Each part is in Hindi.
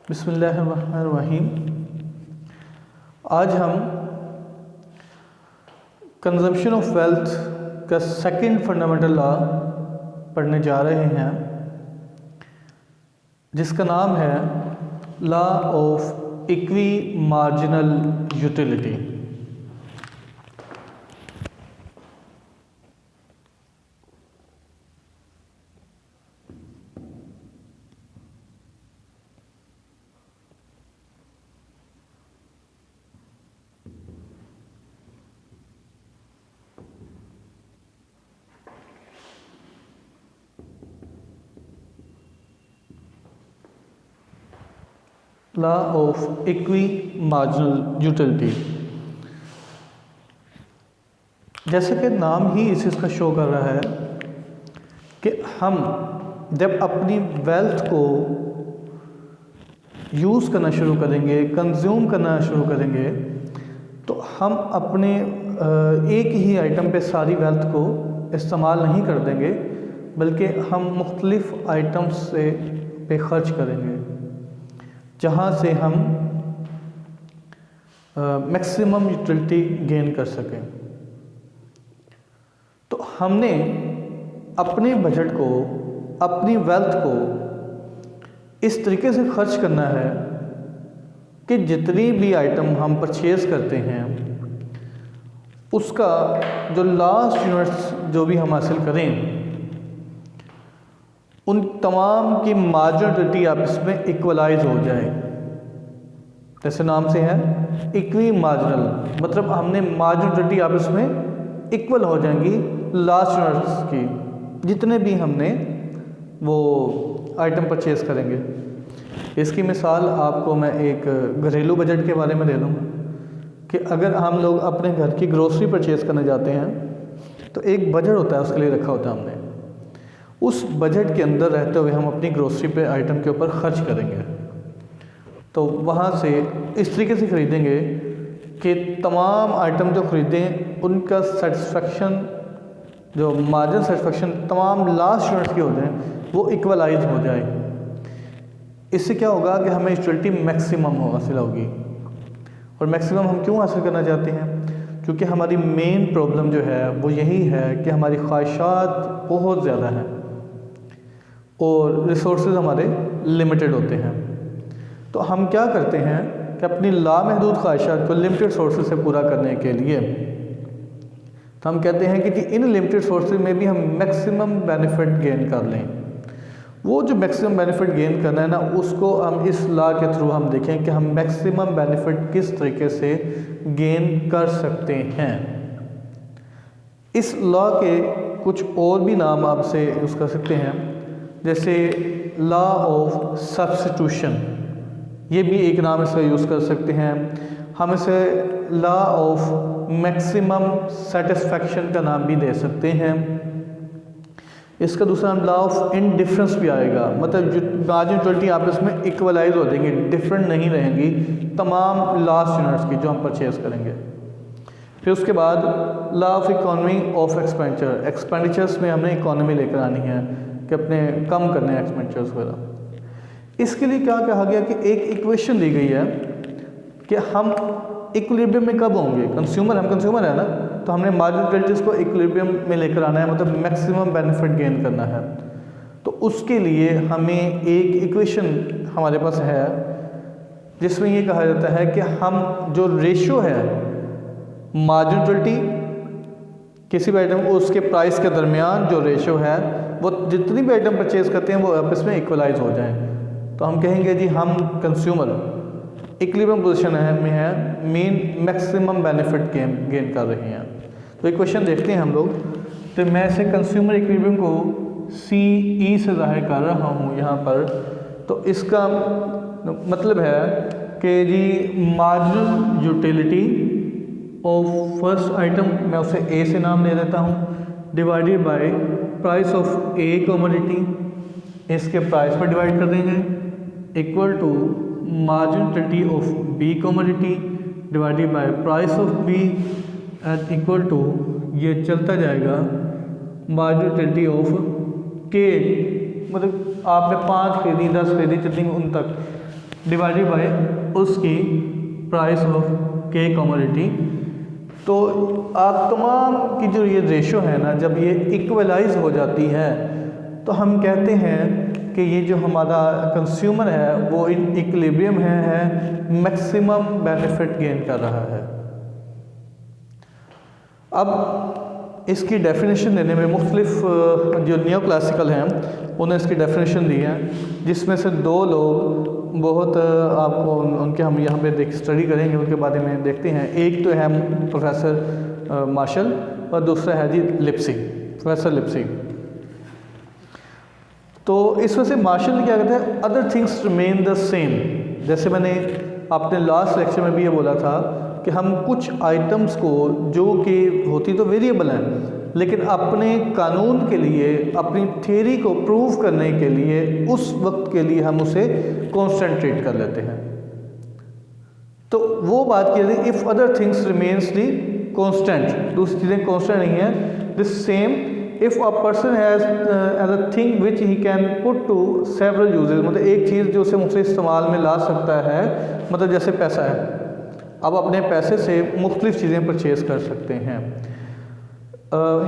बिस्मिल्लाहिर्रहमानिर्रहीम। आज हम कंजम्पशन ऑफ वेल्थ का सेकंड फंडामेंटल लॉ पढ़ने जा रहे हैं, जिसका नाम है law of equi marginal utility. Law of equi marginal utility, जैसे कि नाम ही इस चीज़ का शो कर रहा है कि हम जब अपनी वेल्थ को यूज़ करना शुरू करेंगे, कंज्यूम करना शुरू करेंगे, तो हम अपने एक ही आइटम पे सारी वेल्थ को इस्तेमाल नहीं कर देंगे, बल्कि हम मुख्तलिफ आइटम्स पे खर्च करेंगे, जहाँ से हम मैक्सिमम यूटिलिटी गेन कर सकें। तो हमने अपने बजट को, अपनी वेल्थ को इस तरीके से खर्च करना है कि जितनी भी आइटम हम परचेज़ करते हैं उसका जो लास्ट यूनिट्स जो भी हम हासिल करें, उन तमाम की मार्जिनलिटी आपस में इक्वलाइज हो जाए। जैसे नाम से है इक्वी मार्जिनल, मतलब हमने मार्जिनलिटी आपस में इक्वल हो जाएंगी लास्ट यूनिट्स की, जितने भी हमने वो आइटम परचेज़ करेंगे। इसकी मिसाल आपको मैं एक घरेलू बजट के बारे में दे दूँगा कि अगर हम लोग अपने घर की ग्रोसरी परचेज़ करने जाते हैं तो एक बजट होता है, उसके लिए रखा होता है हमने। उस बजट के अंदर रहते हुए हम अपनी ग्रोसरी पे आइटम के ऊपर खर्च करेंगे, तो वहाँ से इस तरीके से ख़रीदेंगे कि तमाम आइटम जो ख़रीदें उनका सेटिस्फेक्शन, जो मार्जिन सेटिस्फेक्शन तमाम लास्ट यूनिट्स की हो जाए, वो इक्वलाइज हो जाए। इससे क्या होगा कि हमें यूटिलिटी मैक्सिमम हासिल होगी। और मैक्सिमम हम क्यों हासिल करना चाहते हैं? क्योंकि हमारी मेन प्रॉब्लम जो है वो यही है कि हमारी ख्वाहिशात बहुत ज़्यादा हैं और रिसोर्सेज हमारे लिमिटेड होते हैं। तो हम क्या करते हैं कि अपनी लामहदूद ख्वाहिशात को लिमिटेड सोर्सेज से पूरा करने के लिए तो हम कहते हैं कि जी इन लिमिटेड सोर्सेज में भी हम मैक्सिमम बेनिफिट गेन कर लें। वो जो मैक्सिमम बेनिफिट गेन करना है ना, उसको हम इस लॉ के थ्रू हम देखें कि हम मैक्सिमम बेनिफिट किस तरीके से गेन कर सकते हैं। इस लॉ के कुछ और भी नाम आपसे यूज़ कर सकते हैं, जैसे लॉ ऑफ सब्स्टिट्यूशन, ये भी एक नाम इसका यूज़ कर सकते हैं। हम इसे लॉ ऑफ मैक्सिमम सेटिस्फेक्शन का नाम भी दे सकते हैं। इसका दूसरा नाम लॉ ऑफ इनडिफरेंस भी आएगा, मतलब जो मार्जिन यूटिलिटी आपस में इक्वलाइज हो जाएंगी, डिफरेंट नहीं रहेंगी तमाम लास्ट यूनिट्स की जो हम परचेज़ करेंगे। फिर उसके बाद law of economy of expenditure, expenditures में हमने इकोनॉमी लेकर आनी है कि अपने कम करने हैं एक्सपेंडिचर्स वगैरह। इसके लिए क्या कहा गया कि एक इक्वेशन दी गई है कि हम इक्विलिब्रियम में कब होंगे। हम कंज्यूमर है ना, तो हमने मार्जिनल यूटिलिटीज़ को इक्विलिब्रियम में लेकर आना है, मतलब मैक्सिमम बेनिफिट गेन करना है। तो उसके लिए हमें एक इक्वेशन हमारे पास है जिसमें ये कहा जाता है कि हम जो रेशो है मार्जिनल यूटिलिटी किसी भी आइटम उसके प्राइस के दरमियान जो रेशो है, वो जितनी भी आइटम परचेज़ करते हैं वो आपस में इक्वलाइज हो जाएं। तो हम कहेंगे जी हम कंज्यूमर इक्विलिब्रियम पोजीशन में है, मेन मैक्सिमम बेनिफिट गेन कर रहे हैं। तो इक्वेशन देखते हैं हम लोग। तो मैं इसे कंज्यूमर इक्विलिब्रियम को CE से ज़ाहिर कर रहा हूँ यहाँ पर। तो इसका मतलब है कि जी marginal utility of first item, मैं उसे A से नाम दे देता हूँ, divided by price of A commodity, इसके प्राइस पर डिवाइड कर देंगे, equal to margin utility of B commodity divided by price of B and equal to, ये चलता जाएगा मार्जिन यूटिलिटी ऑफ K, मतलब आपने 5 खरीदी, 10 खरीदी, जितनी उन तक डिवाइडेड बाय उसकी प्राइस ऑफ के कमोडिटी। तो आप तमाम की जो ये रेशो है ना, जब ये इक्वलाइज हो जाती है तो हम कहते हैं कि ये जो हमारा कंज्यूमर है वो इन इक्विलिब्रियम है मैक्सिमम बेनिफिट गेन कर रहा है। अब इसकी डेफिनेशन देने में मुख्तलिफ जो न्यो क्लासिकल हैं उन्होंने इसकी डेफिनेशन दी है, जिसमें से दो लोग बहुत आपको उनके हम यहाँ पे स्टडी करेंगे, उनके बारे में देखते हैं। एक तो है प्रोफेसर मार्शल और दूसरा है जी लिप्सिग, प्रोफेसर लिप्सिग। तो इस वजह से मार्शल ने क्या कहते हैं, other things remain the same. जैसे मैंने अपने लास्ट लेक्चर में भी ये बोला था कि हम कुछ आइटम्स को जो कि होती तो वेरिएबल हैं, लेकिन अपने कानून के लिए, अपनी थ्योरी को प्रूव करने के लिए उस वक्त के लिए हम उसे कॉन्सेंट्रेट कर लेते हैं। तो वो बात की जाती है if other things remains the constant, दूसरी चीज़ें कॉन्स्टेंट नहीं है, this same if a person has as a thing which he can put to several uses, मतलब एक चीज़ जो उसे मुख्तलिफ इस्तेमाल में ला सकता है, मतलब जैसे पैसा है, अब अपने पैसे से मुख्तलिफ चीज़ें परचेज कर सकते हैं।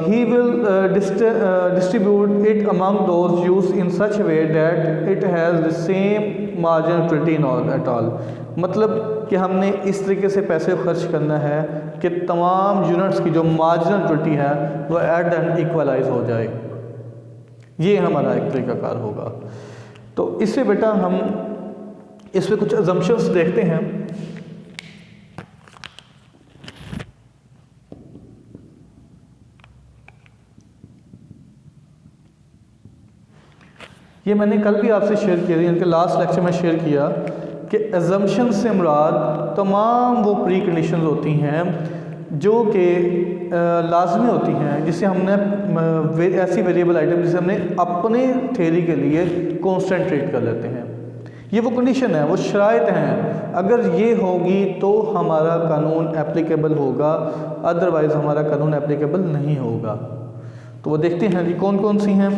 He will distribute it among those used in such a way that it has the same marginality at all। मतलब कि हमने इस तरीके से पैसे खर्च करना है कि तमाम यूनिट्स की जो मार्जिनलिटी है वो एट द एंड इक्वलाइज हो जाए। ये हमारा एक तरीकाकार होगा। तो इससे बेटा हम इस पे कुछ अजम्पशंस देखते हैं। ये मैंने कल भी आपसे शेयर किया, इनके लास्ट लेक्चर में शेयर किया कि अजम्पशन से मुराद तमाम वो प्री कंडीशंस होती हैं जो कि लाजमी होती हैं, जिसे हमने ऐसी वेरिएबल आइटम जिसे हमने अपने थ्योरी के लिए कॉन्सेंट्रेट कर लेते हैं। ये वो कंडीशन है, वो शराइत हैं, अगर ये होगी तो हमारा कानून एप्लीकेबल होगा, अदरवाइज़ हमारा कानून एप्लीकेबल नहीं होगा। तो वो देखते हैं जी कौन कौन सी हैं।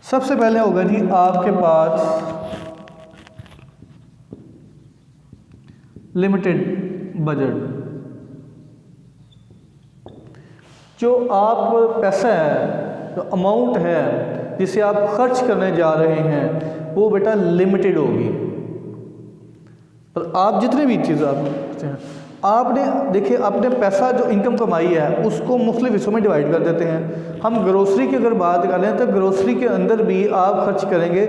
सबसे पहले होगा जी आपके पास लिमिटेड बजट। जो आप पैसा है, जो अमाउंट है जिसे आप खर्च करने जा रहे हैं वो बेटा लिमिटेड होगी। और आप जितने भी चीज़ आप करते हैं, आपने देखिए अपने पैसा जो इनकम कमाई है उसको मुख्तलिफ हिस्सों में डिवाइड कर देते हैं। हम ग्रोसरी की अगर बात कर लें तो ग्रोसरी के अंदर भी आप खर्च करेंगे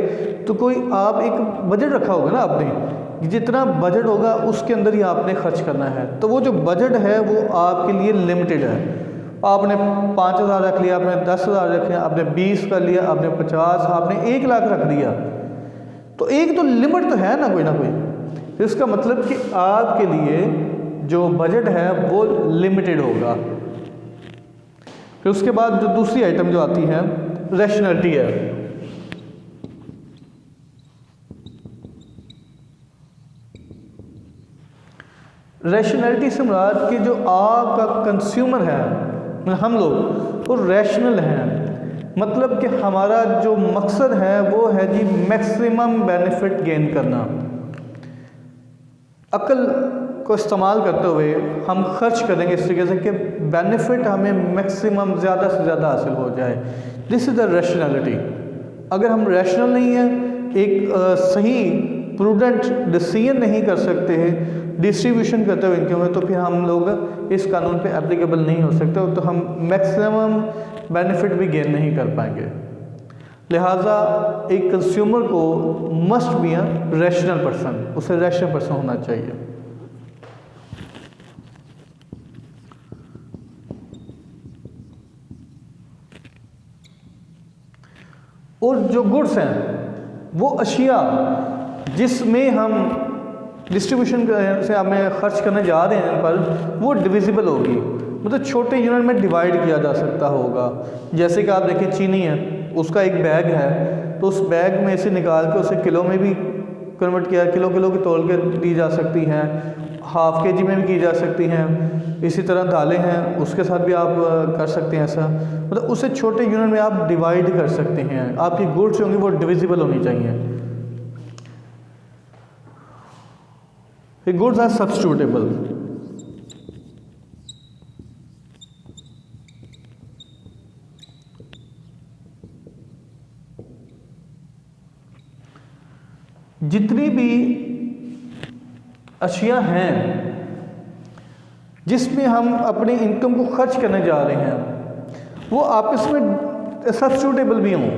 तो कोई आप एक बजट रखा होगा ना आपने, जितना बजट होगा उसके अंदर ही आपने खर्च करना है। तो वो जो बजट है वो आपके लिए लिमिटेड है। आपने 5,000 रख लिया, आपने 10,000 रख लिया, आपने 20 कर लिया, आपने 50, आपने 1 लाख रख दिया, तो एक तो लिमिट तो है ना कोई। इसका मतलब कि आपके लिए जो बजट है वो लिमिटेड होगा। फिर उसके बाद जो दूसरी आइटम जो आती है रैशनैलिटी है। रैशनैलिटी से मुराद कि जो आपका कंज्यूमर है, हम लोग वो रैशनल हैं, मतलब कि हमारा जो मकसद है वो है जी मैक्सिमम बेनिफिट गेन करना। अक्ल को इस्तेमाल करते हुए हम खर्च करेंगे इस तरीके से कि बेनिफिट हमें मैक्सिमम ज़्यादा से ज़्यादा हासिल हो जाए। This is the rationality. अगर हम रैशनल नहीं हैं, एक सही प्रूडेंट डिसीजन नहीं कर सकते हैं डिस्ट्रीब्यूशन करते हुए इनकम में, तो फिर हम लोग इस कानून पे एप्लीकेबल नहीं हो सकते, तो हम मैक्सिमम बेनिफिट भी गेन नहीं कर पाएंगे। लिहाजा एक कंज्यूमर को must be a rational person, उसे रैशनल पर्सन होना चाहिए। और जो गुड्स हैं वो अशिया जिसमें हम डिस्ट्रीब्यूशन से हमें खर्च करने जा रहे हैं पर वो डिविजिबल होगी, मतलब छोटे यूनिट में डिवाइड किया जा सकता होगा। जैसे कि आप देखें चीनी है, उसका एक बैग है तो उस बैग में से निकाल के उसे किलो में भी कन्वर्ट किया, किलो किलो की तोल के दी जा सकती हैं, हाफ केजी में भी की जा सकती हैं, इसी तरह दालें हैं, उसके साथ भी आप कर सकते हैं ऐसा, मतलब उसे छोटे यूनिट में आप डिवाइड कर सकते हैं। आपकी गुड्स होंगी वो डिविजिबल होनी चाहिए। Goods are substitutable. जितनी भी अशिया हैं जिसमें हम अपनी इनकम को खर्च करने जा रहे हैं वो आपस में सब्स्टिट्यूटेबल भी हों।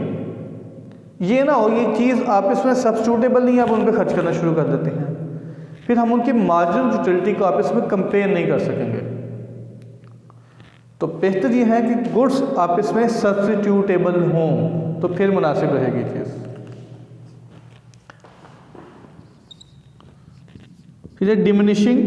ये ना हो ये चीज़ आपस में सब्स्टिट्यूटेबल नहीं, आप उन पर खर्च करना शुरू कर देते हैं, फिर हम उनकी मार्जिनल यूटिलिटी को आपस में कंपेयर नहीं कर सकेंगे। तो बेहतर ये है कि गुड्स आपस में सब्स्टिट्यूटेबल हों, तो फिर मुनासिब रहेगी चीज़। फिर डिमिनिशिंग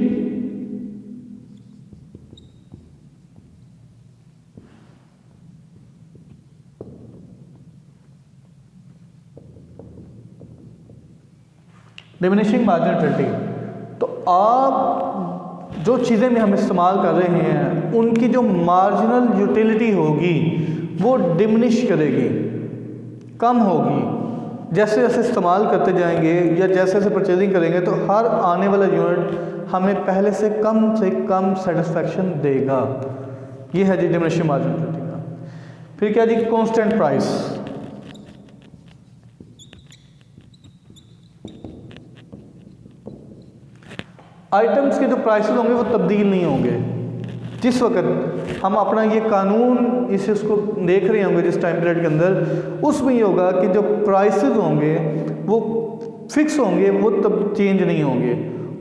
मार्जिनल यूटिलिटी। तो आप जो चीज़ें भी हम इस्तेमाल कर रहे हैं उनकी जो मार्जिनल यूटिलिटी होगी वो डिमिनिश करेगी, कम होगी। जैसे जैसे इस्तेमाल करते जाएंगे या जैसे जैसे परचेजिंग करेंगे तो हर आने वाला यूनिट हमें पहले से कम सेटिस्फैक्शन देगा। ये है जी डिमिनिशिंग मार्जिनल यूटिलिटी का। फिर क्या जी, कांस्टेंट प्राइस। आइटम्स के जो प्राइसेस होंगे वो तब्दील नहीं होंगे। जिस वक्त हम अपना ये कानून इस इसको देख रहे होंगे जिस टाइम पीरियड के अंदर, उसमें ये होगा कि जो प्राइसेस होंगे वो फिक्स होंगे, वो तब चेंज नहीं होंगे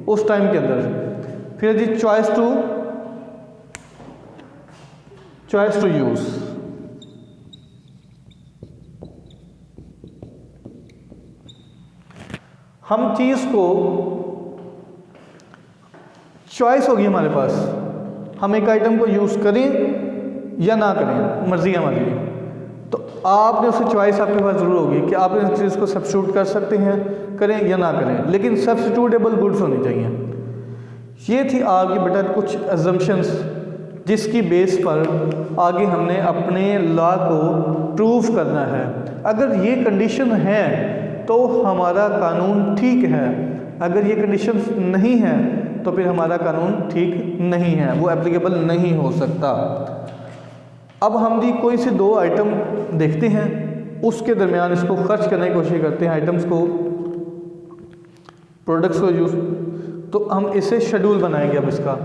उस टाइम के अंदर। फिर जी चॉइस टू यूज़। हम चीज़ को चॉइस होगी हमारे पास, हम एक आइटम को यूज़ करें या ना करें, मर्जी है हमारी। तो आपने उसे चॉइस आपके पास ज़रूर होगी कि आप इस चीज़ को सब्स्टिट्यूट कर सकते हैं, करें या ना करें, लेकिन सब्स्टिट्यूटेबल गुड्स होनी चाहिए। ये थी आगे बेटा कुछ अजम्पशंस जिसकी बेस पर आगे हमने अपने लॉ को प्रूव करना है। अगर ये कंडीशन है तो हमारा कानून ठीक है, अगर ये कंडीशंस नहीं है तो फिर हमारा कानून ठीक नहीं है, वो एप्लीकेबल नहीं हो सकता। अब हम जी कोई से दो आइटम देखते हैं, उसके दरमियान इसको खर्च करने की कोशिश करते हैं, आइटम्स को, प्रोडक्ट्स को यूज़, तो हम इसे शेड्यूल बनाएंगे। अब इसका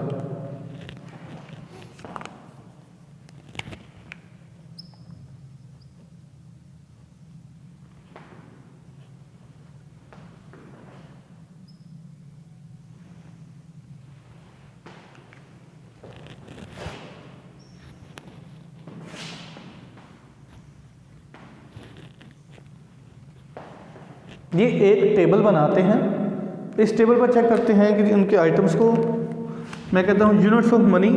ये एक टेबल बनाते हैं। इस टेबल पर चेक करते हैं कि उनके आइटम्स को मैं कहता हूँ यूनिट्स ऑफ मनी,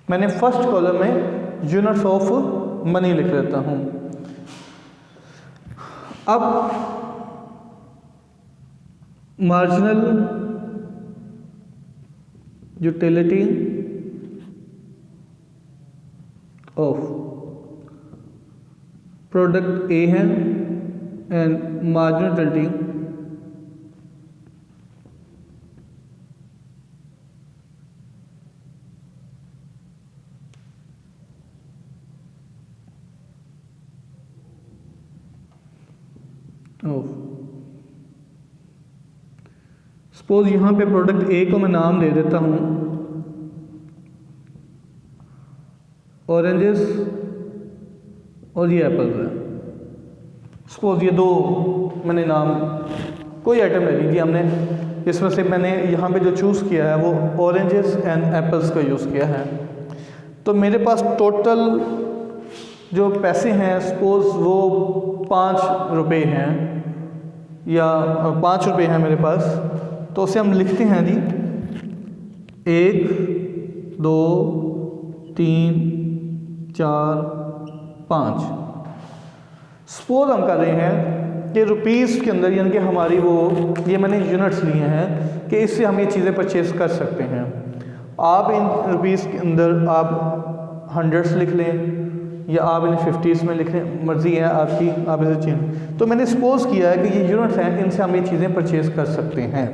मैंने फर्स्ट कॉलम में यूनिट्स ऑफ मनी लिख लेता हूँ। अब marginal utility of product A है and marginal utility of, suppose यहाँ पे प्रोडक्ट ए को मैं नाम दे देता हूँ ऑरेंजेस और ये एप्पल्स है। सपोज ये दो मैंने नाम, कोई आइटम ले लीजिए हमने, इसमें से मैंने यहाँ पे जो चूज़ किया है वो ऑरेंजेस एंड एप्पल्स का यूज़ किया है। तो मेरे पास टोटल जो पैसे हैं सपोज वो 5 रुपये हैं या 5 रुपये हैं मेरे पास, तो उसे हम लिखते हैं जी 1 2 3 4 5। सपोज हम कर रहे हैं कि रुपीज़ के अंदर यानी कि हमारी वो ये मैंने यूनिट्स लिए हैं कि इससे हम ये चीज़ें परचेज़ कर सकते हैं। आप इन रुपीज़ के अंदर आप हंड्रेड्स लिख लें या आप इन्हें 50s में लिख लें, मर्ज़ी है आपकी, आप इसे चेंज। तो मैंने सपोज़ किया है कि ये यूनिट्स हैं, इनसे हम ये चीज़ें परचेज़ कर सकते हैं।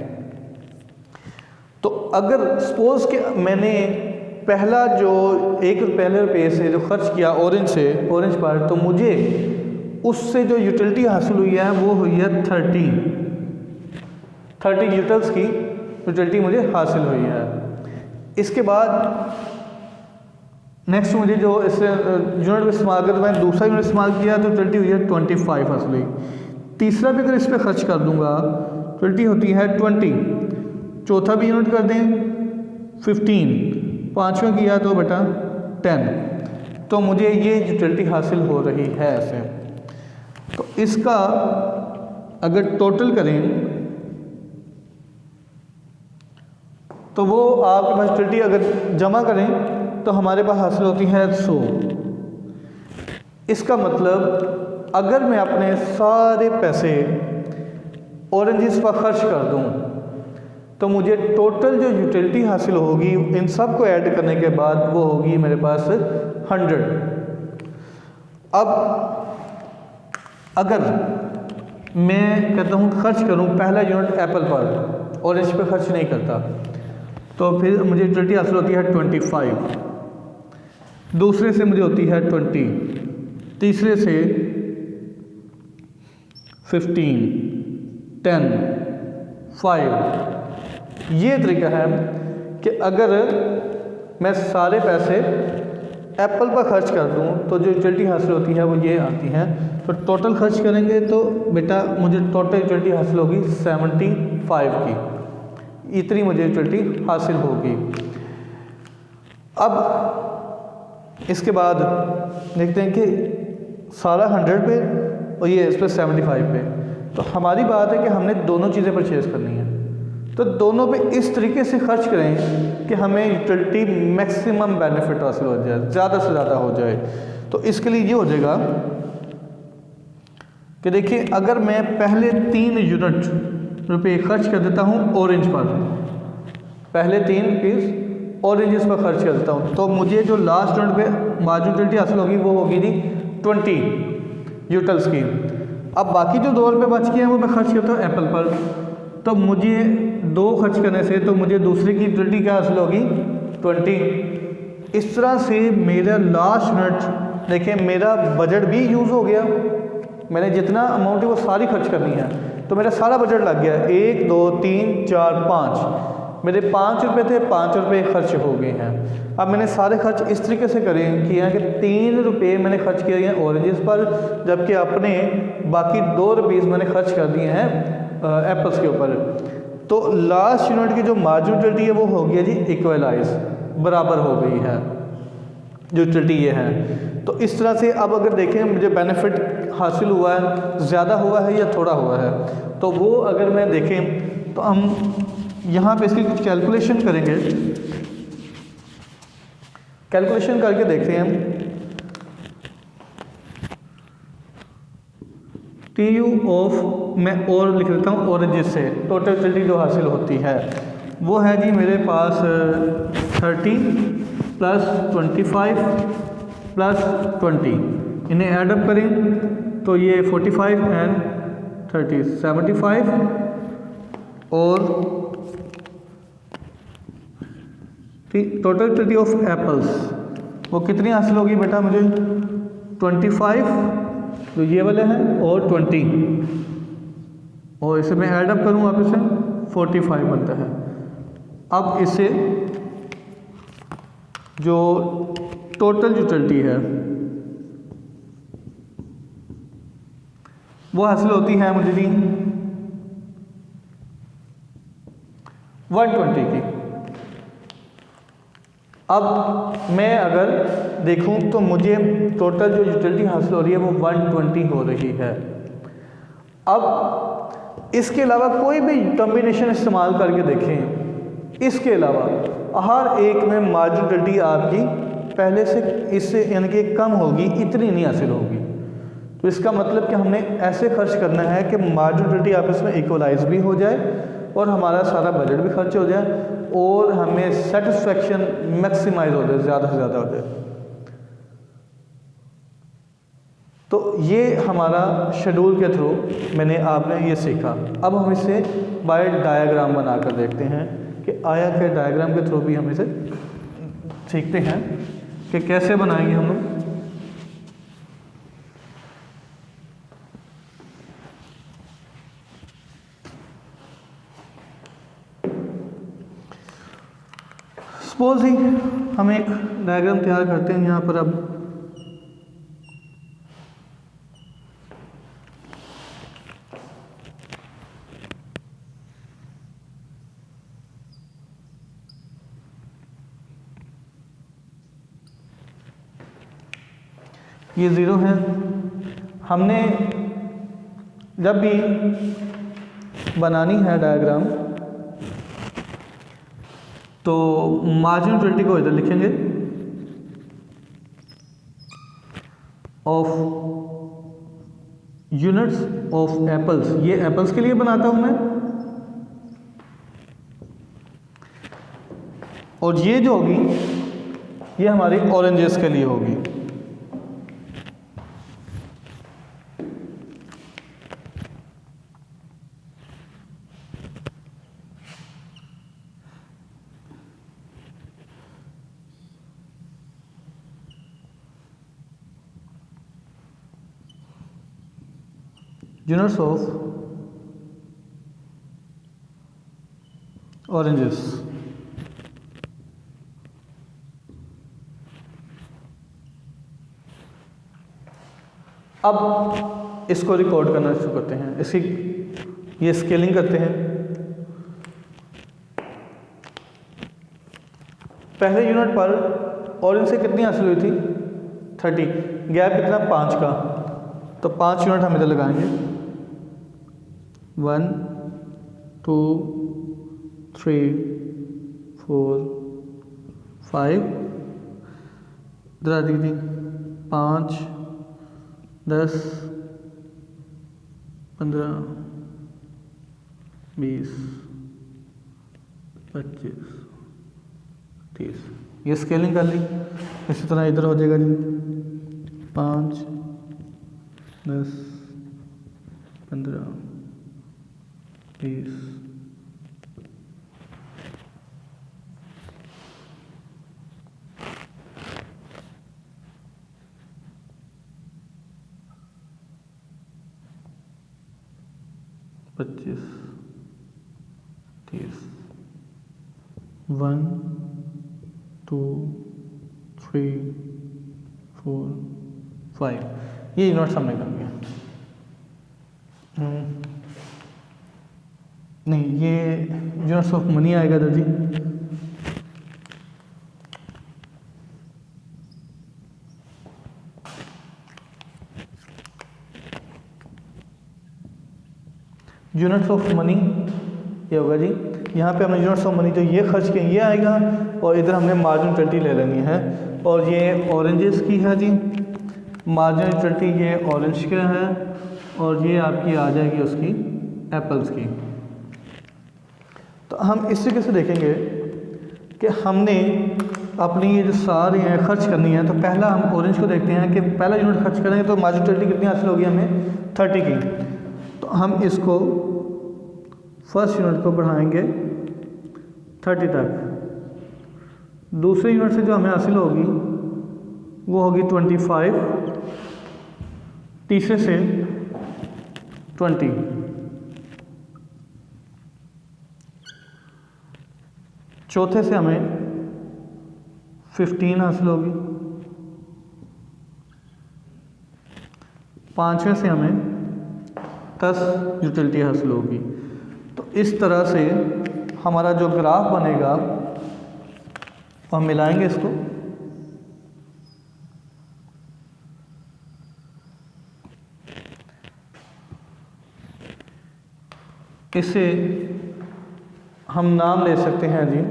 तो अगर सपोज़ कि मैंने पहला जो पहले रुपये से जो खर्च किया ऑरेंज पर, तो मुझे उससे जो यूटिलिटी हासिल हुई है वो हुई है 30 यूटिल्स की यूटिलिटी मुझे हासिल हुई है। इसके बाद नेक्स्ट मुझे जो इस यूनिट में इस्तेमाल किया, तो मैंने दूसरा यूनिट इस्तेमाल किया तो यूटिलिटी हुई है 25 हासिल हुई। तीसरा भी अगर इस पर खर्च कर दूंगा यूटिलिटी होती है 20, चौथा भी यूनिट कर दें 15, पाँचवा किया तो बेटा 10, तो मुझे ये यूटिलिटी हासिल हो रही है ऐसे। तो इसका अगर टोटल करें तो वो आपके पास यूटिलिटी अगर जमा करें तो हमारे पास हासिल होती है 100। इसका मतलब अगर मैं अपने सारे पैसे ऑरेंजेस पर खर्च कर दूं तो मुझे टोटल जो यूटिलिटी हासिल होगी इन सब को ऐड करने के बाद वो होगी मेरे पास 100। अब अगर मैं कहता हूँ खर्च करूँ पहला यूनिट एप्पल पर, ऑरेंज पे खर्च नहीं करता, तो फिर मुझे यूटिलिटी हासिल होती है 25, दूसरे से मुझे होती है 20, तीसरे से 15, 10, 5। ये तरीका है कि अगर मैं सारे पैसे एप्पल पर खर्च कर दूं तो जो यूटिलिटी हासिल होती है वो ये आती है। तो टोटल खर्च करेंगे तो बेटा मुझे टोटल यूटिलिटी हासिल होगी 75 की, इतनी मुझे यूटिलिटी हासिल होगी। अब इसके बाद देखते हैं कि सारा 100 पे और ये इस पर 75 पे। तो हमारी बात है कि हमने दोनों चीज़ें परचेज़ करनी है, तो दोनों पे इस तरीके से खर्च करें कि हमें यूटिलिटी मैक्सिमम बेनिफिट हासिल हो जाए, ज़्यादा से ज़्यादा हो जाए। तो इसके लिए ये हो जाएगा कि देखिए अगर मैं पहले 3 यूनिट रुपये खर्च कर देता हूँ ऑरेंज पर, पहले 3 रुपीज़ ऑरेंजेस पर खर्च कर देता हूँ, तो मुझे जो लास्ट यूनिट पे मार्जिन यूटिलिटी हासिल होगी वो होगी जी 20 यूटिल्स की। अब बाकी जो 2 रुपये बच गए हैं वो मैं खर्च करता हूँ एप्पल पर, तो मुझे 2 खर्च करने से तो मुझे दूसरे की यूटिलिटी क्या हासिल होगी 20। इस तरह से मेरा लास्ट यूनिट देखिए मेरा बजट भी यूज़ हो गया, मैंने जितना अमाउंट है वो सारी खर्च करनी है, तो मेरा सारा बजट लग गया। 1 2 3 4 5 मेरे 5 रुपये थे, 5 रुपये खर्च हो गए हैं। अब मैंने सारे खर्च इस तरीके से किए हैं कि 3 रुपये मैंने खर्च किए हैं ऑरेंजेस पर, जबकि अपने बाकी 2 रुपीज़ मैंने खर्च कर दिए हैं एप्पल्स के ऊपर। तो लास्ट यूनिट की जो मार्जिन यूटिलिटी है वो हो गया जी इक्वलाइज, बराबर हो गई है जो यूटिलिटी ये है। तो इस तरह से अब अगर देखें मुझे बेनिफिट हासिल हुआ है, ज़्यादा हुआ है या थोड़ा हुआ है, तो वो अगर मैं देखें तो हम यहाँ पे इसकी कुछ कैलकुलेशन करेंगे। कैलकुलेशन करके देखते हैं हम। TU ऑफ मैं और लिख देता हूँ ऑरेंजेस से टोटल यूटिलिटी जो हासिल होती है वो है जी मेरे पास 30 प्लस 25 प्लस 20, इन्हें ऐडअप करें तो ये 45 एंड 30 75 और टोटल यूटिलिटी ऑफ एप्पल्स वो कितनी हासिल होगी बेटा मुझे 25 तो ये वाले हैं और 20, और इसे मैं ऐड अप करूँ आप इसे 45 बनता है। अब इसे जो टोटल यूटिलिटी है वो हासिल होती है मुझे जी 120 की। अब मैं अगर देखूं तो मुझे टोटल जो यूटिलिटी हासिल हो रही है वो 120 हो रही है। अब इसके अलावा कोई भी कॉम्बिनेशन इस्तेमाल करके देखें, इसके अलावा हर एक में मार्जिन यूटिलिटी आपकी पहले से इससे यानी कि कम होगी, इतनी नहीं हासिल होगी। तो इसका मतलब कि हमने ऐसे खर्च करना है कि मार्जिनलिटी आपस में इक्वलाइज भी हो जाए और हमारा सारा बजट भी खर्च हो जाए और हमें सेटिस्फेक्शन मैक्सिमाइज हो जाए, ज़्यादा से ज़्यादा हो जाए। तो ये हमारा शेड्यूल के थ्रू मैंने आपने ये सीखा। अब हम इसे बाय डायग्राम बनाकर देखते हैं कि आया के डायग्राम के थ्रू भी हम इसे सीखते हैं कि कैसे बनाएंगे हम लोग। सपोज ही हम एक डायग्राम तैयार करते हैं यहाँ पर। अब ये 0 है। हमने जब भी बनानी है डायग्राम तो मार्जिनलिटी को इधर लिखेंगे ऑफ यूनिट्स ऑफ एप्पल्स। ये एप्पल्स के लिए बनाता हूं मैं, और ये जो होगी ये हमारी ऑरेंजेस के लिए होगी। Units of oranges। अब इसको रिकॉर्ड करना शुरू करते हैं। इसकी ये स्केलिंग करते हैं। पहले यूनिट पर ऑरेंज से कितनी हासिल हुई थी? 30। गैप कितना? 5 का। तो 5 यूनिट हम इधर लगाएंगे। 1 2 3 4 5। इधर आ दीजिए 5 10 15 20 25 30। ये स्केलिंग कर ली। इसी तरह इधर हो जाएगा जी 5 10 15 20 25 30। 1 2 3 4 5। ये यूनिट्स हमने कर दिया। नहीं, ये यूनिट्स ऑफ मनी आएगा इधर जी। यूनिट्स ऑफ मनी ये होगा जी। यहाँ पे हमने यूनिट्स ऑफ मनी जो ये खर्च किए ये आएगा, और इधर हमने मार्जिन 20 ले लेनी है। और ये ऑरेंजेस की है जी, मार्जिन 20 ये ऑरेंज का है, और ये आपकी आ जाएगी उसकी एप्पल्स की। तो हम इस तरीके से देखेंगे कि हमने अपनी ये जो सारी हैं खर्च करनी है। तो पहला हम ऑरेंज को देखते हैं कि पहला यूनिट खर्च करेंगे तो मार्जिन 20 कितनी हासिल होगी हमें? 30 की। तो हम इसको फर्स्ट यूनिट को बढ़ाएंगे 30 तक। दूसरे यूनिट से जो हमें हासिल होगी वो होगी 25। तीसरे से 20। चौथे से हमें 15 हासिल होगी। पांचवें से हमें 10 यूटिलिटी हासिल होगी। तो इस तरह से हमारा जो ग्राफ बनेगा हम मिलाएंगे इसको। इसे हम नाम ले सकते हैं जी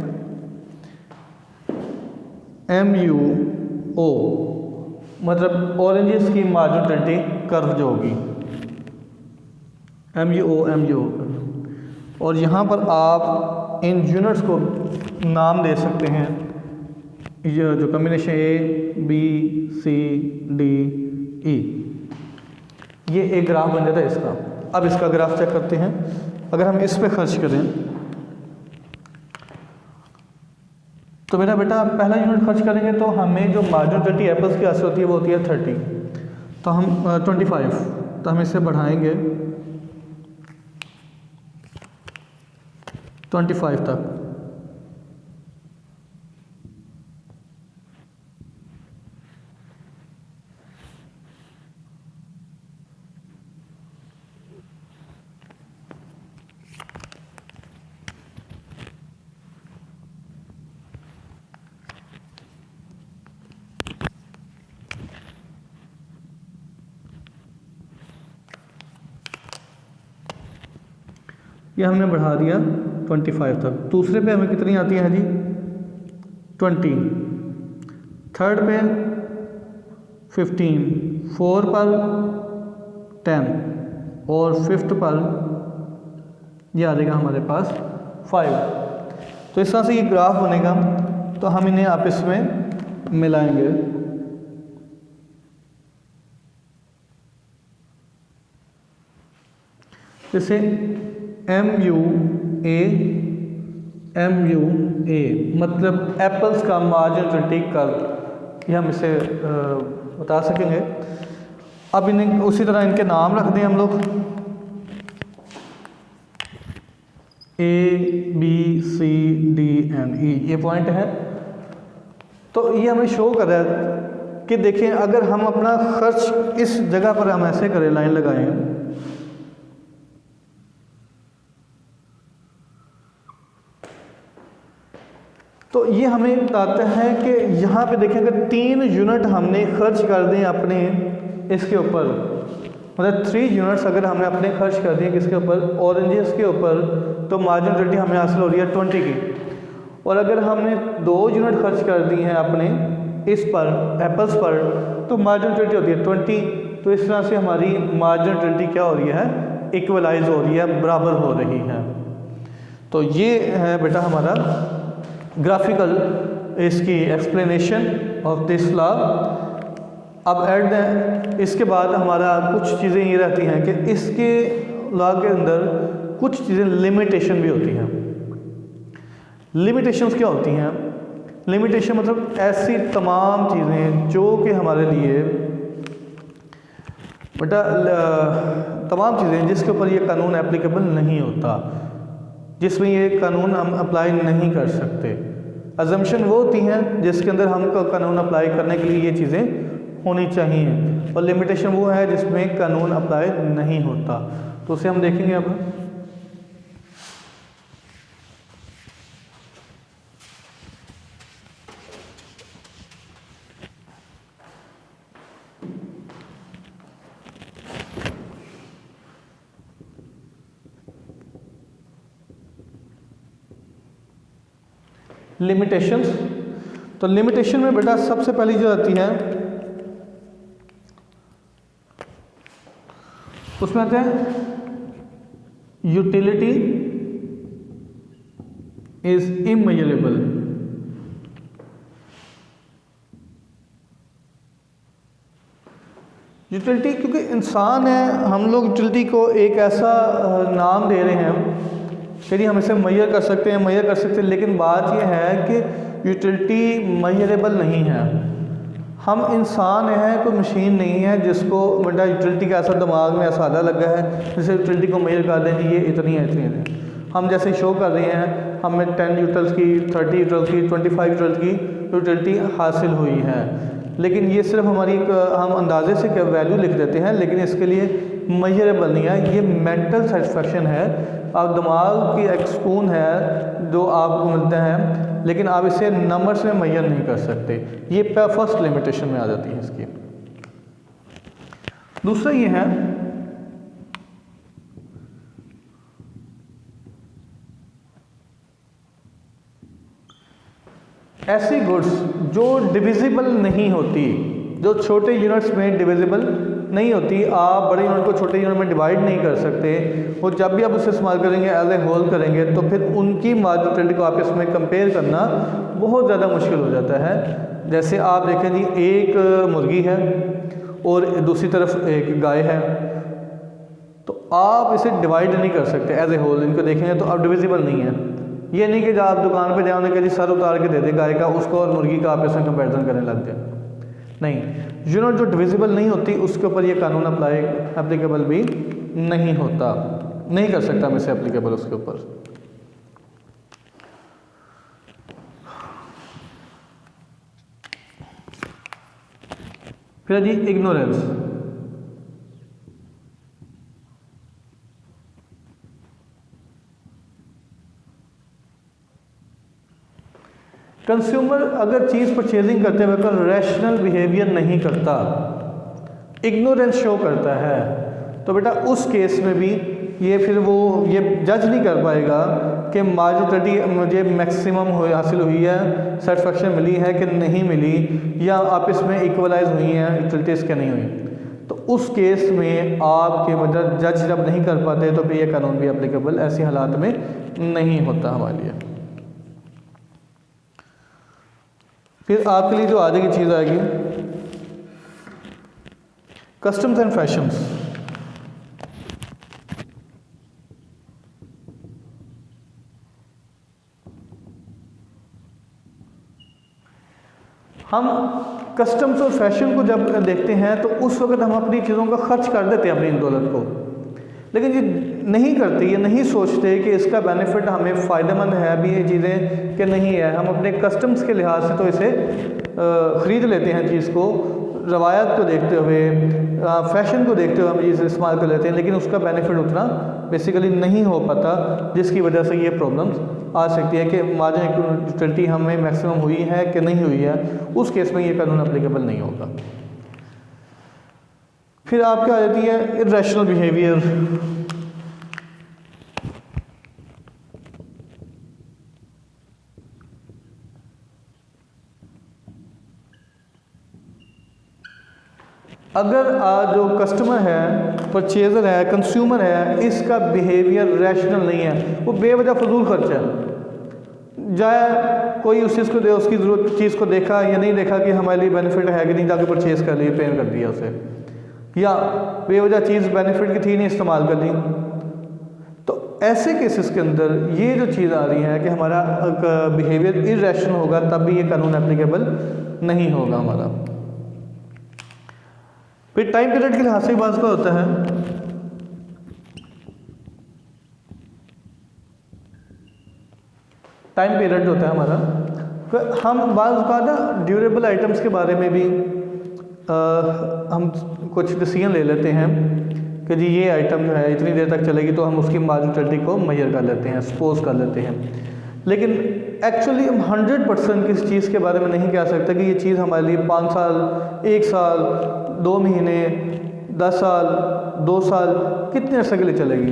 MUO, मतलब ऑरेंजेस की मार्जिन 20 कर्व जो होगी MUO, और यहाँ पर आप इन यूनिट्स को नाम दे सकते हैं, ये जो कॉम्बिनेशन ABCDE, ये एक ग्राफ बन जाता है इसका। अब इसका ग्राफ चेक करते हैं। अगर हम इस पे खर्च करें तो मेरा बेटा पहला यूनिट खर्च करेंगे तो हमें जो मार्जिनलिटी एप्पल्स की हासिल होती है वो होती है 30, तो हम 25, तो हम इसे बढ़ाएंगे 25 तक। ये हमने बढ़ा दिया 25 तक। दूसरे पे हमें कितनी आती है जी 20, थर्ड पे 15, फोर पर 10 और फिफ्थ पर ये आ जाएगा हमारे पास 5। तो इस तरह से ये ग्राफ बनेगा, तो हम इन्हें आपस में मिलाएंगे। जैसे MUA मतलब एप्पल्स का मार्जिनलिटी कर्व, ये हम इसे बता सकेंगे। अब इन्हें उसी तरह इनके नाम रख दें हम लोग ABCDE, ये पॉइंट है। तो ये हमें शो कर रहा है कि देखें अगर हम अपना खर्च इस जगह पर हम ऐसे करें, लाइन लगाएं, तो ये हमें बताता है कि यहाँ पे देखें अगर 3 यूनिट हमने खर्च कर दें अपने इसके ऊपर, मतलब 3 यूनिट्स अगर हमने अपने खर्च कर दिए किसके ऊपर, ऑरेंजेस के ऊपर, तो मार्जिनलिटी हमें हासिल हो रही है 20 की। और अगर हमने 2 यूनिट खर्च कर दी हैं अपने इस पर एप्पल्स पर, तो मार्जिनलिटी होती है 20। तो इस तरह से हमारी मार्जिनलिटी क्या हो रही है, इक्वलाइज हो रही है, बराबर हो रही है। तो ये है बेटा हमारा ग्राफिकल इसकी एक्सप्लेनेशन ऑफ दिस लॉ। अब इसके बाद हमारा कुछ चीज़ें ये रहती हैं कि इसके लॉ के अंदर कुछ चीज़ें लिमिटेशन भी होती हैं। लिमिटेशंस क्या होती हैं? लिमिटेशन मतलब ऐसी तमाम चीज़ें जो कि हमारे लिए बेटा तमाम चीज़ें जिसके ऊपर ये कानून एप्लीकेबल नहीं होता, जिसमें ये कानून हम अप्लाई नहीं कर सकते। अजम्पशन वो होती हैं जिसके अंदर हम कानून अप्लाई करने के लिए ये चीज़ें होनी चाहिए, और लिमिटेशन वो है जिसमें कानून अप्लाई नहीं होता। तो उसे हम देखेंगे अब। लिमिटेशंस, तो लिमिटेशन में बेटा सबसे पहली जो आती है उसमें आते हैं यूटिलिटी इज इमेजरेबल। यूटिलिटी, क्योंकि इंसान है, हम लोग यूटिलिटी को एक ऐसा नाम दे रहे हैं कि हम इसे मेजर कर सकते हैं, लेकिन बात यह है कि यूटिलिटी मेजरेबल नहीं है। हम इंसान हैं, कोई मशीन नहीं है जिसको बेटा यूटिलिटी का ऐसा दिमाग में ऐसा आधा लगा है जैसे यूटिलिटी को मेजर कर दें ये इतनी है इतनी है। हम जैसे शो कर रहे हैं हमें 10 यूटिल्स की, 30 यूटिल्स की, 25 यूटिल्स की यूटिलिटी हासिल हुई है, लेकिन ये सिर्फ हमारी हम अंदाजे से क्या वैल्यू लिख देते हैं, लेकिन इसके लिए मेजरेबल नहीं है। ये मेंटल सेटिस्फेक्शन है, आप दिमाग की एक सुकून है जो आपको मिलता है, लेकिन आप इसे नंबर्स में मेजर नहीं कर सकते। ये फर्स्ट लिमिटेशन में आ जाती है इसकी। दूसरा ये है ऐसी गुड्स जो डिविजिबल नहीं होती, जो छोटे यूनिट्स में डिविजिबल नहीं होती, आप बड़े यूनिट को छोटे यूनिट में डिवाइड नहीं कर सकते, और जब भी आप उसे इस्तेमाल करेंगे एज ए होल करेंगे तो फिर उनकी मार्जिनलिटी को आप इसमें कंपेयर करना बहुत ज़्यादा मुश्किल हो जाता है। जैसे आप देखें जी, एक मुर्गी है और दूसरी तरफ एक गाय है, तो आप इसे डिवाइड नहीं कर सकते एज ए होल, इनको देखेंगे तो आप डिविजिबल नहीं है। ये नहीं कि जब आप दुकान पे जाओ कि जी सर उतार के दे दे गाय का, उसको और मुर्गी का आप इसमें कंपैरिजन करने लग जाए, नहीं। यूनिट जो डिविजिबल नहीं होती उसके ऊपर ये कानून एप्लीकेबल भी नहीं होता, नहीं कर सकता मैं इसे एप्लीकेबल उसके ऊपर। फिर जी इग्नोरेंस। कंज्यूमर अगर चीज़ परचेजिंग करते वक्त रैशनल बिहेवियर नहीं करता, इग्नोरेंस शो करता है, तो बेटा उस केस में भी ये फिर वो ये जज नहीं कर पाएगा कि मार्जिनलिटी मुझे मैक्सिमम हासिल हुई है, सेटिस्फेक्शन मिली है कि नहीं मिली, या आप इसमें इक्वलाइज हुई हैं यूटिलिटीज़ क्या नहीं हुई। तो उस केस में आपके मतलब जज जब नहीं कर पाते तो फिर ये कानून भी एप्लीकेबल ऐसी हालात में नहीं होता हमारे लिए। फिर आपके लिए जो आगे की चीज़ आएगी, कस्टम्स एंड फैशंस। हम कस्टम्स और फैशन को जब देखते हैं तो उस वक्त हम अपनी चीज़ों का खर्च कर देते हैं अपनी दौलत को, लेकिन ये नहीं करते, ये नहीं सोचते कि इसका बेनिफिट हमें फ़ायदेमंद है भी ये चीज़ें कि नहीं है। हम अपने कस्टम्स के लिहाज से तो इसे ख़रीद लेते हैं चीज़ को, रवायत को देखते हुए, फैशन को देखते हुए हम चीज़ इस्तेमाल कर लेते हैं, लेकिन उसका बेनिफिट उतना बेसिकली नहीं हो पाता, जिसकी वजह से ये प्रॉब्लम्स आ सकती है कि मार्जिन यूटिलिटी हमें मैक्सिमम हुई है कि नहीं हुई है। उस केस में ये कानून एप्लीकेबल नहीं होगा। फिर आपकी आ जाती है इर्रेशनल बिहेवियर। अगर जो कस्टमर है, परचेज़र है, कंज्यूमर है, इसका बिहेवियर रैशनल नहीं है, वो बेवजह फजूल खर्च है, जाए कोई उस चीज़ को दे, उसकी ज़रूरत चीज़ को देखा या नहीं देखा कि हमारे लिए बेनिफिट है कि नहीं, जाके परचेज़ कर ली, पे कर दिया उसे, या बेवजह चीज़ बेनिफिट की थी नहीं इस्तेमाल कर ली। तो ऐसे केसेस के अंदर ये जो चीज़ आ रही है कि हमारा बिहेवियर इर्रेशनल होगा, तब भी ये कानून एप्लीकेबल नहीं होगा हमारा। फिर टाइम पीरियड के लिहाज से बात का होता है, टाइम पीरियड होता है हमारा। तो हम बात का ना ड्यूरेबल आइटम्स के बारे में भी हम कुछ डिसीजन ले लेते हैं कि जी ये आइटम जो है इतनी देर तक चलेगी, तो हम उसकी मार्जिनलिटी को मेजर कर लेते हैं, सपोज कर लेते हैं। लेकिन एक्चुअली हम 100% किस चीज़ के बारे में नहीं कह सकते कि ये चीज़ हमारे लिए 5 साल, 1 साल, 2 महीने, 10 साल, 2 साल, कितने अर्से के लिए चलेगी।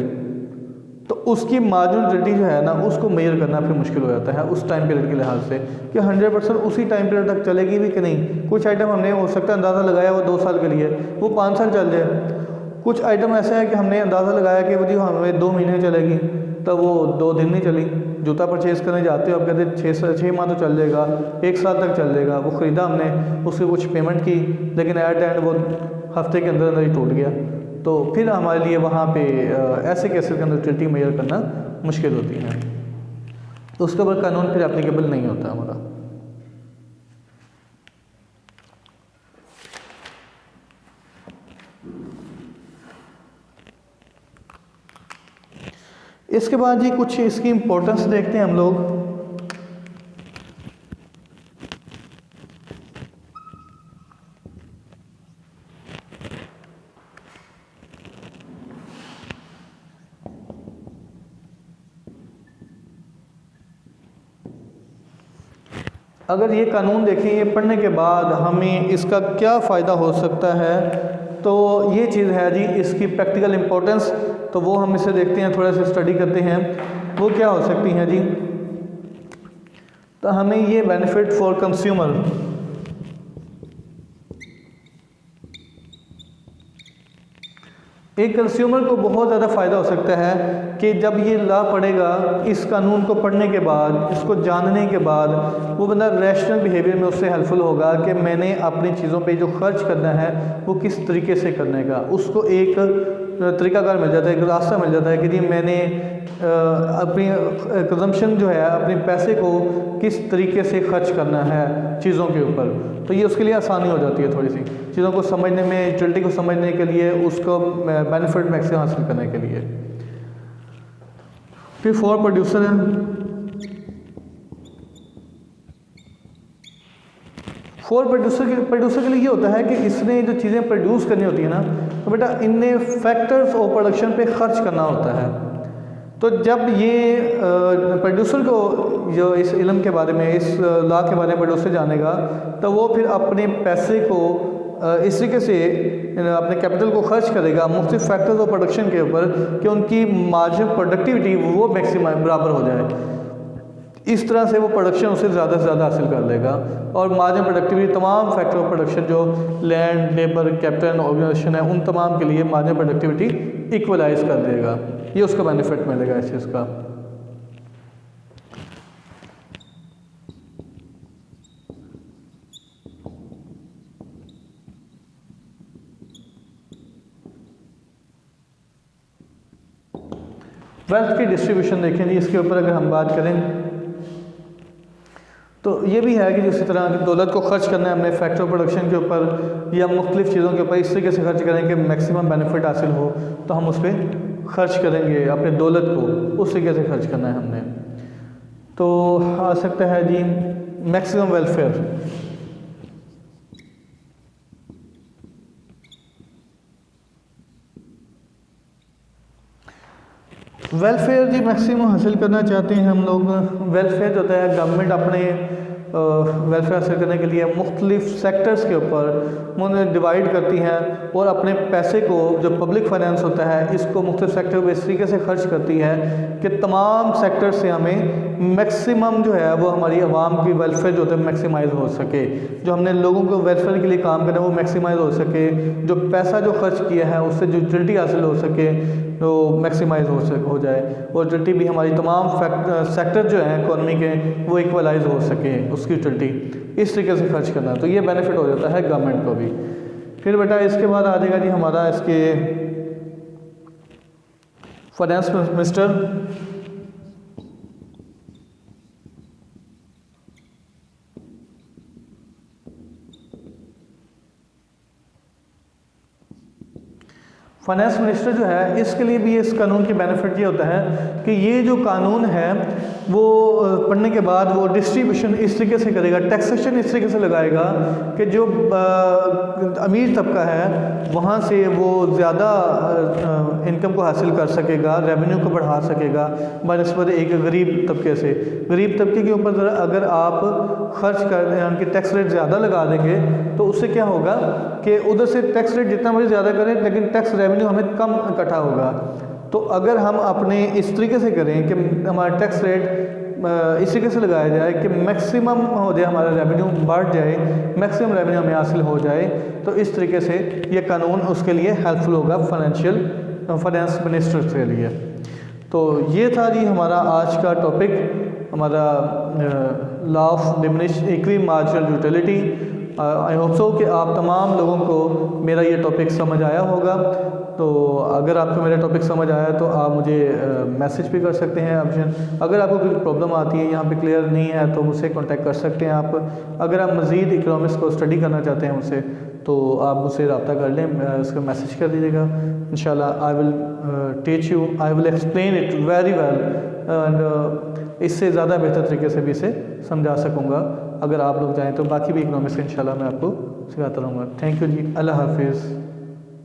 तो उसकी मार्जिनलिटी जो है ना, उसको मेजर करना फिर मुश्किल हो जाता है उस टाइम पीरियड के लिहाज से कि 100% उसी टाइम पीरियड तक चलेगी भी कि नहीं। कुछ आइटम हमने हो सकता है अंदाज़ा लगाया वो 2 साल के लिए, वो 5 साल चल जाए। कुछ आइटम ऐसा है कि हमने अंदाज़ा लगाया कि वो जी हमें 2 महीने चलेगी, तब वो 2 दिन नहीं चली। जूता परचेज़ करने जाते हो, आप कहते 6 माह तो चल जाएगा, 1 साल तक चल जाएगा। वो ख़रीदा हमने, उसकी कुछ पेमेंट की, लेकिन एट एंड वो हफ्ते के अंदर ही टूट गया। तो फिर हमारे लिए वहाँ पे ऐसे केसेस के अंदर यूटिलिटी मेजर करना मुश्किल होती है, तो उसके ऊपर कानून फिर एप्लीकेबल नहीं होता हमारा। इसके बाद जी कुछ इसकी इम्पोर्टेंस देखते हैं हम लोग। अगर ये कानून देखें, ये पढ़ने के बाद हमें इसका क्या फ़ायदा हो सकता है, तो ये चीज़ है जी इसकी प्रैक्टिकल इम्पोर्टेंस। तो वो हम इसे देखते हैं, थोड़ा सा स्टडी करते हैं, वो क्या हो सकती हैं जी। तो हमें ये बेनिफिट फॉर कंज्यूमर, एक कंज्यूमर को बहुत ज़्यादा फ़ायदा हो सकता है कि जब ये लॉ पढ़ेगा, इस कानून को पढ़ने के बाद, इसको जानने के बाद वो बंदा रैशनल बिहेवियर में उससे हेल्पफुल होगा कि मैंने अपनी चीज़ों पे जो खर्च करना है वो किस तरीके से करने का, उसको एक तरीकाकार मिल जाता है, एक रास्ता मिल जाता है कि जी मैंने अपनी कंजम्पशन जो है, अपने पैसे को किस तरीके से खर्च करना है चीज़ों के ऊपर। तो ये उसके लिए आसानी हो जाती है थोड़ी सी चीज़ों को समझने में, यूटिलिटी को समझने के लिए, उसको बेनिफिट मैक्सिमम हासिल करने के लिए। फिर फॉर प्रोड्यूसर है, फॉर प्रोड्यूसर के लिए ये होता है कि इसने जो चीज़ें प्रोड्यूस करनी होती है ना, तो बेटा इनने फैक्टर्स ऑफ प्रोडक्शन पे खर्च करना होता है। तो जब ये प्रोड्यूसर को जो इस इल्म के बारे में, इस लॉ के बारे में प्रोड्यूसर जानेगा, तो वो फिर अपने पैसे को इस तरीके से अपने कैपिटल को खर्च करेगा मुख्तलिफ फैक्टर्स ऑफ प्रोडक्शन के ऊपर कि उनकी मार्जिन प्रोडक्टिविटी वो मैक्सिमम बराबर हो जाए। इस तरह से वो प्रोडक्शन उससे ज़्यादा से ज़्यादा हासिल कर लेगा और मार्जिन प्रोडक्टिविटी तमाम फैक्टर ऑफ प्रोडक्शन जो लैंड, लेबर, कैपिटल, ऑर्गेनाइजेशन है, उन तमाम के लिए मार्जिन प्रोडक्टिविटी इक्वलाइज कर देगा। ये उसका बेनिफिट मिलेगा इस चीज़ का। वेल्थ की डिस्ट्रीब्यूशन देखें जी, इसके ऊपर अगर हम बात करें तो ये भी है कि जिस तरह की दौलत को खर्च करना है हमने फैक्टर ऑफ प्रोडक्शन के ऊपर या मुख्तलिफ चीज़ों के ऊपर इस तरीके से खर्च करें कि मैक्सिमम बेनिफिट हासिल हो, तो हम उस पर खर्च करेंगे, अपने दौलत को उस तरीके से खर्च करना है हमने। तो आ सकता है जी मैक्सिमम वेलफेयर। वेलफेयर जी मैक्सिमम हासिल करना चाहते हैं हम लोग। वेलफेयर होता है गवर्नमेंट अपने वेलफेयर हासिल करने के लिए मुख्तलिफ सेक्टर्स के ऊपर उन्हें डिवाइड करती हैं और अपने पैसे को, जो पब्लिक फाइनेंस होता है, इसको मुख्तलिफ सेक्टर में इस तरीके से खर्च करती है कि तमाम सेक्टर से हमें मैक्सिमम जो है वो हमारी आवाम की वेलफेयर जो होता है मैक्सिमाइज़ हो सके, जो हमने लोगों को वेलफेयर के लिए काम करना है वो मैक्सिमाइज़ हो सके, जो पैसा जो खर्च किया है उससे जो यूटिलिटी हासिल हो सके तो मैक्सिमाइज़ हो जाए और यूटिलिटी भी हमारी तमाम सेक्टर जो हैं इकोनॉमी के वो इक्वलाइज हो सके, उसकी यूटिलिटी इस तरीके से खर्च करना। तो ये बेनिफिट हो जाता है गवर्नमेंट को भी। फिर बेटा इसके बाद आ जाएगा जी हमारा इसके फाइनेंस मिनिस्टर। फाइनेंस मिनिस्टर जो है इसके लिए भी इस कानून की बेनिफिट ये होता है कि ये जो कानून है वो पढ़ने के बाद वो डिस्ट्रीब्यूशन इस तरीके से करेगा, टैक्सेशन इस तरीके से लगाएगा कि जो अमीर तबका है वहाँ से वो ज़्यादा इनकम को हासिल कर सकेगा, रेवेन्यू को बढ़ा सकेगा बनिस्बत एक गरीब तबके से। गरीब तबके के ऊपर अगर आप खर्च कर उनकी टैक्स रेट ज़्यादा लगा देंगे तो उससे क्या होगा कि उधर से टैक्स रेट जितना मर्जी ज़्यादा करें लेकिन टैक्स रेवेन्यू हमें कम इकट्ठा होगा। तो अगर हम अपने इस तरीके से करें कि हमारा टैक्स रेट इस तरीके से लगाया जाए कि मैक्सिमम हो जाए, हमारा रेवेन्यू बढ़ जाए, मैक्सिमम रेवेन्यू हमें हासिल हो जाए, तो इस तरीके से ये कानून उसके लिए हेल्पफुल होगा फाइनेंस मिनिस्टर के लिए। तो ये था जी हमारा आज का टॉपिक, हमारा law of diminish equi marginal utility. I hope so कि आप तमाम लोगों को मेरा ये टॉपिक समझ आया होगा। तो अगर आपको मेरा टॉपिक समझ आया तो आप मुझे मैसेज भी कर सकते हैं ऑप्शन। अगर आपको कोई प्रॉब्लम आती है यहाँ पे क्लियर नहीं है तो मुझसे कांटेक्ट कर सकते हैं आप। अगर आप मज़ीद इकोनॉमिक्स को स्टडी करना चाहते हैं मुझसे तो आप मुझसे रब्ता कर लें, उसका मैसेज कर दीजिएगा। इंशाल्लाह I will teach you, I will explain it very well and इससे ज़्यादा बेहतर तरीके से भी इसे समझा सकूँगा अगर आप लोग चाहें तो। बाकी भी इकोनॉमिक्स इंशाल्लाह मैं आपको सिखाता रहूँगा। थैंक यू जी, अल्लाह हाफिज़।